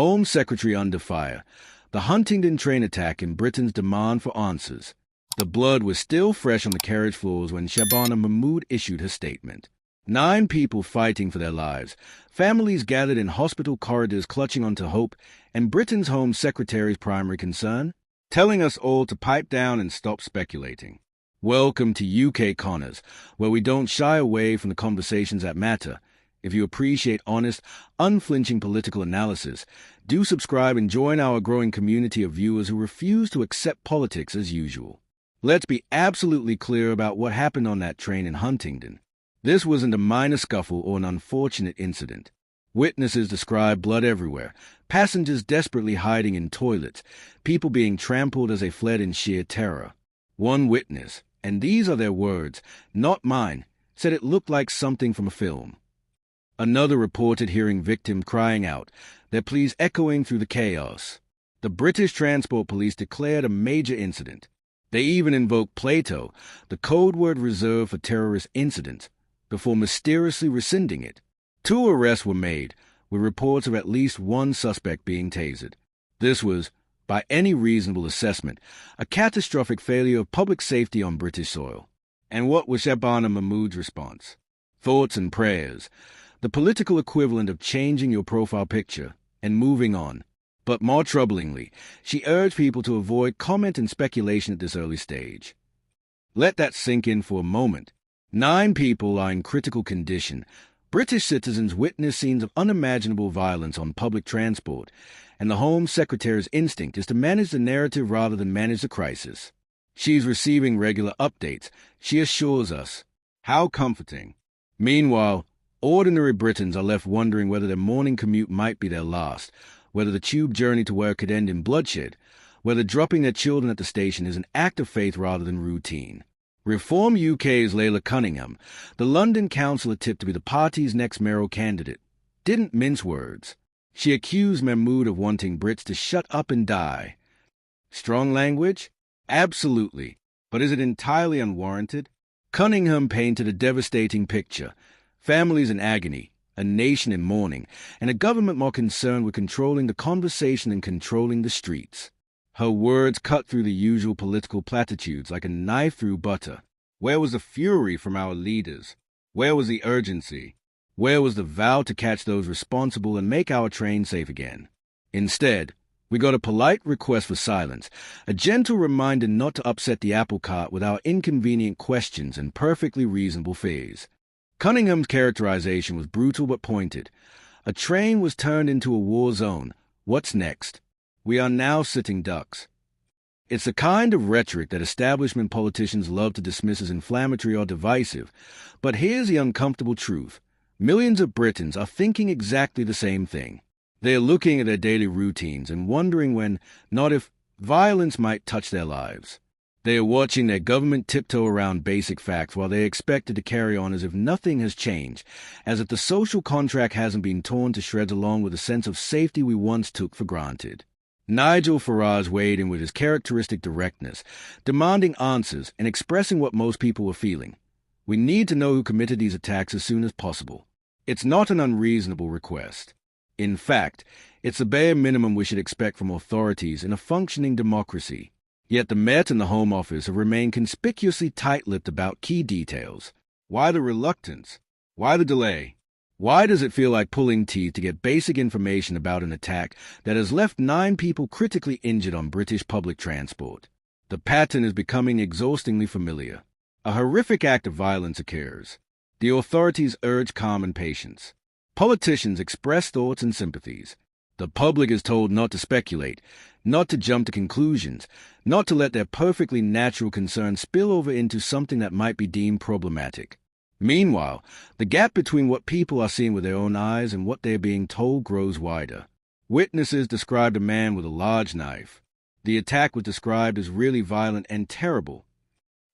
Home Secretary under fire. The Huntingdon train attack and Britain's demand for answers. The blood was still fresh on the carriage floors when Shabana Mahmood issued her statement. 9 people fighting for their lives, families gathered in hospital corridors clutching onto hope, and Britain's Home Secretary's primary concern? Telling us all to pipe down and stop speculating. Welcome to UK Connors, where we don't shy away from the conversations that matter. If you appreciate honest, unflinching political analysis, do subscribe and join our growing community of viewers who refuse to accept politics as usual. Let's be absolutely clear about what happened on that train in Huntingdon. This wasn't a minor scuffle or an unfortunate incident. Witnesses describe blood everywhere, passengers desperately hiding in toilets, people being trampled as they fled in sheer terror. One witness, and these are their words, not mine, said it looked like something from a film. Another reported hearing victims crying out, their pleas echoing through the chaos. The British Transport Police declared a major incident. They even invoked Plato, the code word reserved for terrorist incidents, before mysteriously rescinding it. 2 arrests were made, with reports of at least 1 suspect being tasered. This was, by any reasonable assessment, a catastrophic failure of public safety on British soil. And what was Shabana Mahmood's response? Thoughts and prayers. The political equivalent of changing your profile picture and moving on. But more troublingly, she urged people to avoid comment and speculation at this early stage. Let that sink in for a moment. 9 people are in critical condition. British citizens witness scenes of unimaginable violence on public transport, and the Home Secretary's instinct is to manage the narrative rather than manage the crisis. She's receiving regular updates, she assures us. How comforting. Meanwhile, ordinary Britons are left wondering whether their morning commute might be their last, whether the tube journey to work could end in bloodshed, whether dropping their children at the station is an act of faith rather than routine. Reform UK's Layla Cunningham, the London councillor tipped to be the party's next mayoral candidate, didn't mince words. She accused Mahmood of wanting Brits to shut up and die. Strong language? Absolutely. But is it entirely unwarranted? Cunningham painted a devastating picture. Families in agony, a nation in mourning, and a government more concerned with controlling the conversation than controlling the streets. Her words cut through the usual political platitudes like a knife through butter. Where was the fury from our leaders? Where was the urgency? Where was the vow to catch those responsible and make our train safe again? Instead, we got a polite request for silence, a gentle reminder not to upset the apple cart with our inconvenient questions and perfectly reasonable fears. Cunningham's characterization was brutal but pointed. A train was turned into a war zone. What's next? We are now sitting ducks. It's the kind of rhetoric that establishment politicians love to dismiss as inflammatory or divisive. But here's the uncomfortable truth. Millions of Britons are thinking exactly the same thing. They are looking at their daily routines and wondering when, not if, violence might touch their lives. They are watching their government tiptoe around basic facts while they are expected to carry on as if nothing has changed, as if the social contract hasn't been torn to shreds along with the sense of safety we once took for granted. Nigel Farage weighed in with his characteristic directness, demanding answers and expressing what most people were feeling. We need to know who committed these attacks as soon as possible. It's not an unreasonable request. In fact, it's the bare minimum we should expect from authorities in a functioning democracy. Yet the Met and the Home Office have remained conspicuously tight-lipped about key details. Why the reluctance? Why the delay? Why does it feel like pulling teeth to get basic information about an attack that has left 9 people critically injured on British public transport? The pattern is becoming exhaustingly familiar. A horrific act of violence occurs. The authorities urge calm and patience. Politicians express thoughts and sympathies. The public is told not to speculate, not to jump to conclusions, not to let their perfectly natural concerns spill over into something that might be deemed problematic. Meanwhile, the gap between what people are seeing with their own eyes and what they are being told grows wider. Witnesses described a man with a large knife. The attack was described as really violent and terrible.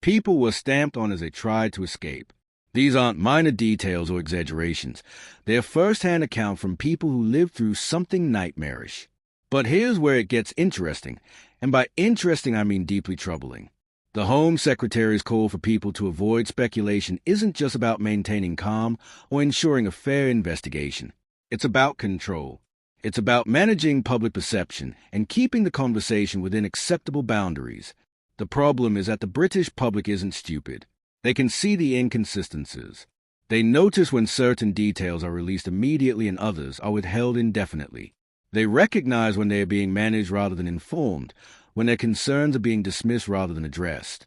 People were stamped on as they tried to escape. These aren't minor details or exaggerations. They are first-hand accounts from people who lived through something nightmarish. But here's where it gets interesting, and by interesting I mean deeply troubling. The Home Secretary's call for people to avoid speculation isn't just about maintaining calm or ensuring a fair investigation. It's about control. It's about managing public perception and keeping the conversation within acceptable boundaries. The problem is that the British public isn't stupid. They can see the inconsistencies. They notice when certain details are released immediately and others are withheld indefinitely. They recognize when they are being managed rather than informed, when their concerns are being dismissed rather than addressed.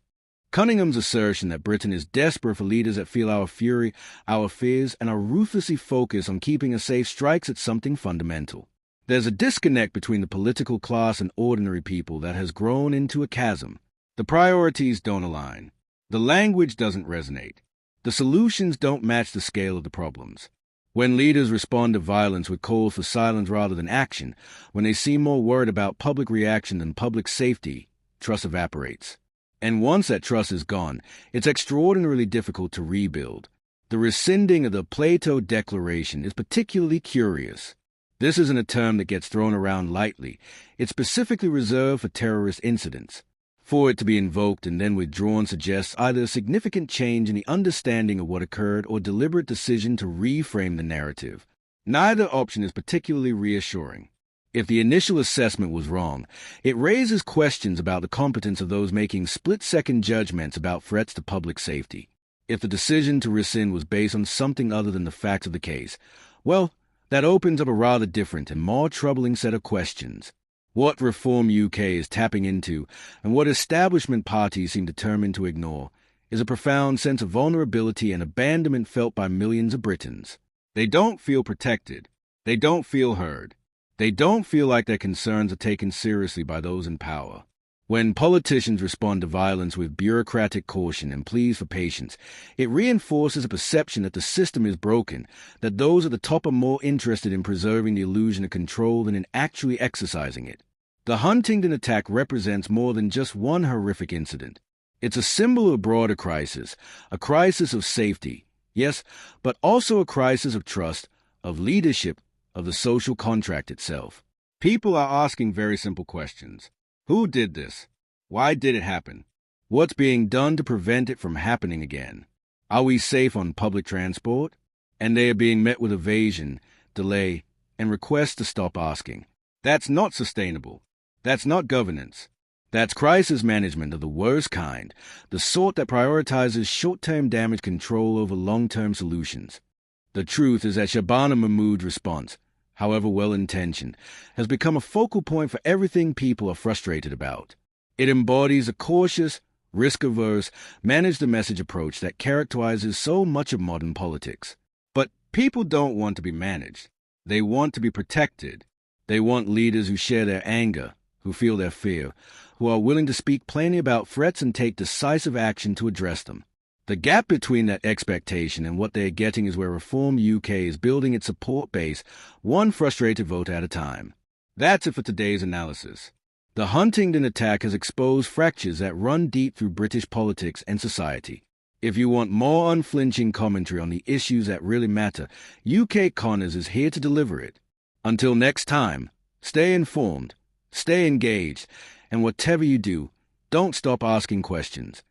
Cunningham's assertion that Britain is desperate for leaders that feel our fury, our fears, and are ruthlessly focused on keeping us safe strikes at something fundamental. There's a disconnect between the political class and ordinary people that has grown into a chasm. The priorities don't align. The language doesn't resonate. The solutions don't match the scale of the problems. When leaders respond to violence with calls for silence rather than action, when they seem more worried about public reaction than public safety, trust evaporates. And once that trust is gone, it's extraordinarily difficult to rebuild. The rescinding of the Plato Declaration is particularly curious. This isn't a term that gets thrown around lightly. It's specifically reserved for terrorist incidents. For it to be invoked and then withdrawn suggests either a significant change in the understanding of what occurred or deliberate decision to reframe the narrative. Neither option is particularly reassuring. If the initial assessment was wrong, it raises questions about the competence of those making split-second judgments about threats to public safety. If the decision to rescind was based on something other than the facts of the case, well, that opens up a rather different and more troubling set of questions. What Reform UK is tapping into, and what establishment parties seem determined to ignore, is a profound sense of vulnerability and abandonment felt by millions of Britons. They don't feel protected. They don't feel heard. They don't feel like their concerns are taken seriously by those in power. When politicians respond to violence with bureaucratic caution and pleas for patience, it reinforces a perception that the system is broken, that those at the top are more interested in preserving the illusion of control than in actually exercising it. The Huntingdon attack represents more than just one horrific incident. It's a symbol of a broader crisis, a crisis of safety, yes, but also a crisis of trust, of leadership, of the social contract itself. People are asking very simple questions. Who did this? Why did it happen? What's being done to prevent it from happening again? Are we safe on public transport? And they are being met with evasion, delay, and requests to stop asking. That's not sustainable. That's not governance. That's crisis management of the worst kind, the sort that prioritizes short-term damage control over long-term solutions. The truth is that Shabana Mahmood's response, however well-intentioned, has become a focal point for everything people are frustrated about. It embodies a cautious, risk-averse, manage-the-message approach that characterizes so much of modern politics. But people don't want to be managed. They want to be protected. They want leaders who share their anger, who feel their fear, who are willing to speak plainly about threats and take decisive action to address them. The gap between that expectation and what they are getting is where Reform UK is building its support base, one frustrated vote at a time. That's it for today's analysis. The Huntingdon attack has exposed fractures that run deep through British politics and society. If you want more unflinching commentary on the issues that really matter, UK Connors is here to deliver it. Until next time, stay informed, stay engaged, and whatever you do, don't stop asking questions.